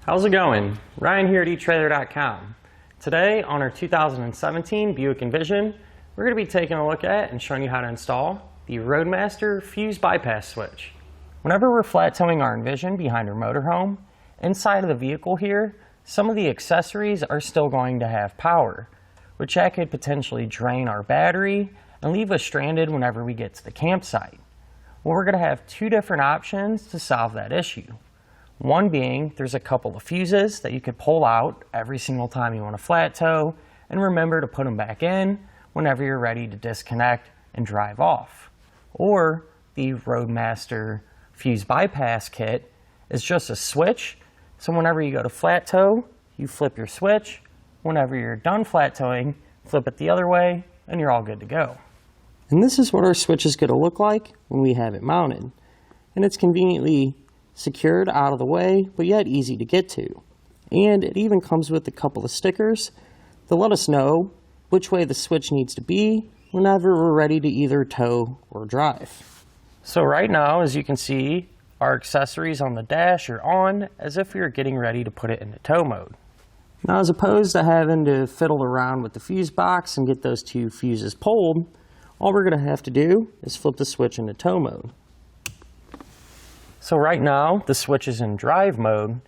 How's it going? Ryan here at eTrailer.com. Today on our 2017 Buick Envision, we're going to be taking a look at and showing you how to install the Roadmaster Fuse Bypass Switch. Whenever we're flat towing our Envision behind our motorhome, inside of the vehicle here, some of the accessories are still going to have power, which that could potentially drain our battery and leave us stranded whenever we get to the campsite. Well, we're going to have two different options to solve that issue. One being, there's a couple of fuses that you could pull out every single time you want to flat tow, and remember to put them back in whenever you're ready to disconnect and drive off. Or the Roadmaster Fuse Bypass Kit is just a switch, so whenever you go to flat tow, you flip your switch. Whenever you're done flat towing, flip it the other way, and you're all good to go. And this is what our switch is going to look like when we have it mounted. And it's conveniently secured out of the way, but yet easy to get to. And it even comes with a couple of stickers to let us know which way the switch needs to be whenever we're ready to either tow or drive. So right now, as you can see, our accessories on the dash are on as if we were getting ready to put it into tow mode. Now, as opposed to having to fiddle around with the fuse box and get those two fuses pulled, all we're going to have to do is flip the switch into tow mode. So right now, the switch is in drive mode,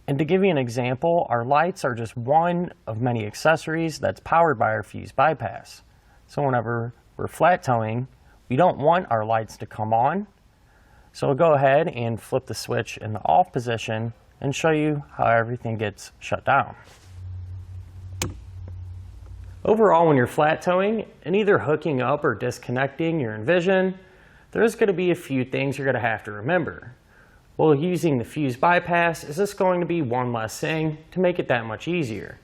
and to give you an example, our lights are just one of many accessories that's powered by our fuse bypass. So whenever we're flat towing, we don't want our lights to come on. So we'll go ahead and flip the switch in the off position and show you how everything gets shut down. Overall, when you're flat towing and either hooking up or disconnecting your Envision, there's going to be a few things you're going to have to remember. Well, using the fuse bypass is just going to be one less thing to make it that much easier.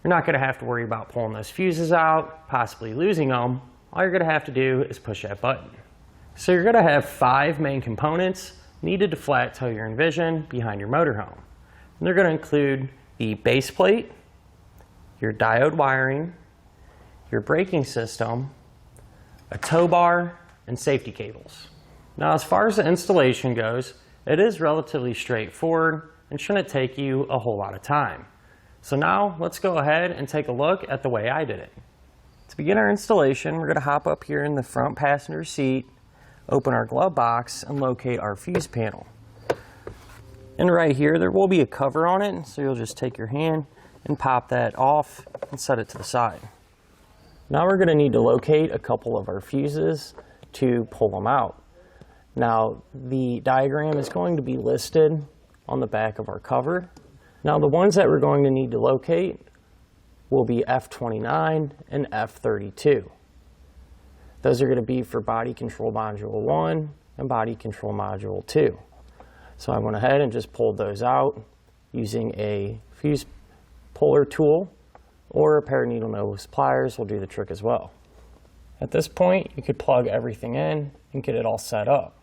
You're not going to have to worry about pulling those fuses out, possibly losing them. All you're going to have to do is push that button. So you're going to have 5 main components needed to flat tow your Envision behind your motorhome. And they're going to include the base plate, your diode wiring, your braking system, a tow bar, and safety cables. Now, as far as the installation goes, it is relatively straightforward and shouldn't take you a whole lot of time. So now let's go ahead and take a look at the way I did it. To begin our installation, we're going to hop up here in the front passenger seat, open our glove box, and locate our fuse panel. And right here, there will be a cover on it, so you'll just take your hand and pop that off and set it to the side. Now we're going to need to locate a couple of our fuses to pull them out. Now, the diagram is going to be listed on the back of our cover. Now, the ones that we're going to need to locate will be F29 and F32. Those are going to be for body control module 1 and body control module 2. So I went ahead and just pulled those out using a fuse puller tool, or a pair of Needlenose pliers will do the trick as well. At this point, you could plug everything in and get it all set up.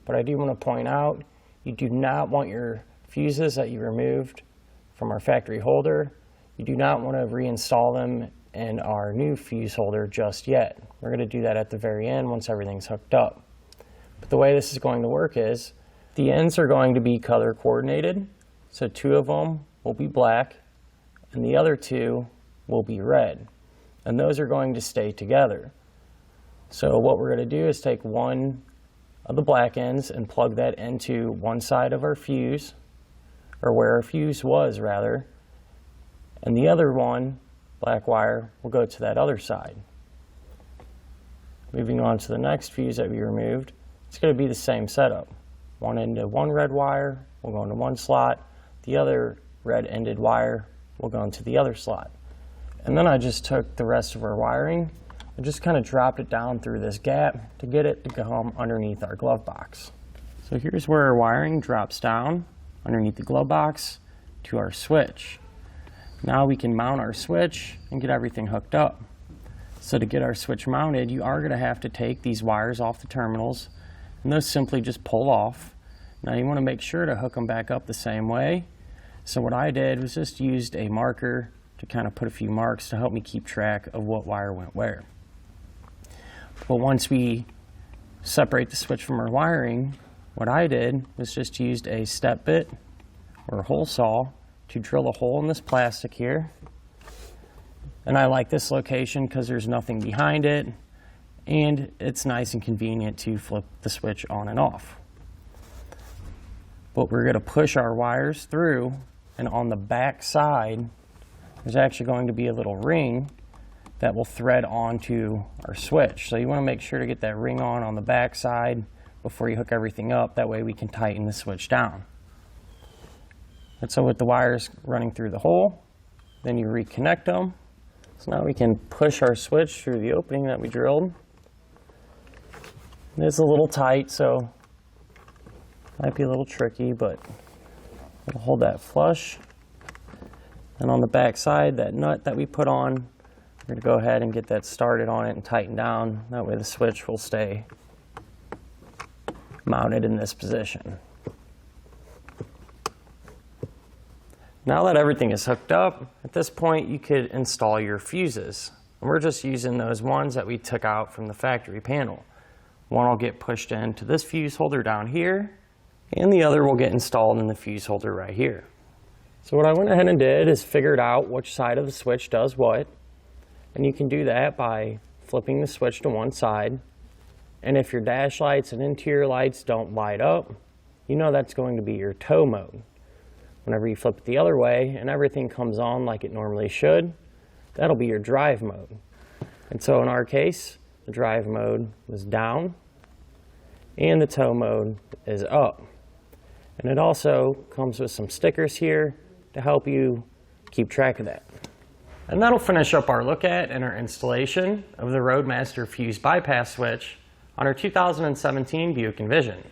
But I do want to point out, you do not want your fuses that you removed from our factory holder, you do not want to reinstall them in our new fuse holder just yet. We're going to do that at the very end once everything's hooked up. But the way this is going to work is, the ends are going to be color coordinated. So 2 of them will be black and the other 2 will be red. And those are going to stay together. So what we're going to do is take one of the black ends and plug that into one side of our fuse, or where our fuse was rather, and the other one, black wire, will go to that other side. Moving on to the next fuse that we removed, it's going to be the same setup. One end of one red wire will go into one slot, the other red-ended wire will go into the other slot. And then I just took the rest of our wiring and just kind of dropped it down through this gap to get it to go underneath our glove box. So here's where our wiring drops down underneath the glove box to our switch. Now we can mount our switch and get everything hooked up. So to get our switch mounted, you are going to have to take these wires off the terminals, and those simply just pull off. Now you want to make sure to hook them back up the same way. So what I did was just used a marker to kind of put a few marks to help me keep track of what wire went where. But once we separate the switch from our wiring, what I did was just used a step bit or hole saw to drill a hole in this plastic here. And I like this location because there's nothing behind it, and it's nice and convenient to flip the switch on and off. But we're going to push our wires through, and on the back side, there's actually going to be a little ring that will thread onto our switch. So you want to make sure to get that ring on the back side before you hook everything up. That way we can tighten the switch down. And so with the wires running through the hole, then you reconnect them. So now we can push our switch through the opening that we drilled. It's a little tight, so might be a little tricky, but it'll hold that flush. And on the back side, that nut that we put on, we're going to go ahead and get that started on it and tighten down. That way the switch will stay mounted in this position. Now that everything is hooked up, at this point you could install your fuses. And we're just using those ones that we took out from the factory panel. One will get pushed into this fuse holder down here, and the other will get installed in the fuse holder right here. So what I went ahead and did is figured out which side of the switch does what. And you can do that by flipping the switch to one side. And if your dash lights and interior lights don't light up, you know that's going to be your tow mode. Whenever you flip it the other way and everything comes on like it normally should, that'll be your drive mode. And so in our case, the drive mode was down and the tow mode is up. And it also comes with some stickers here to help you keep track of that. And that'll finish up our look at and our installation of the Roadmaster Fuse Bypass Switch on our 2017 Buick Envision.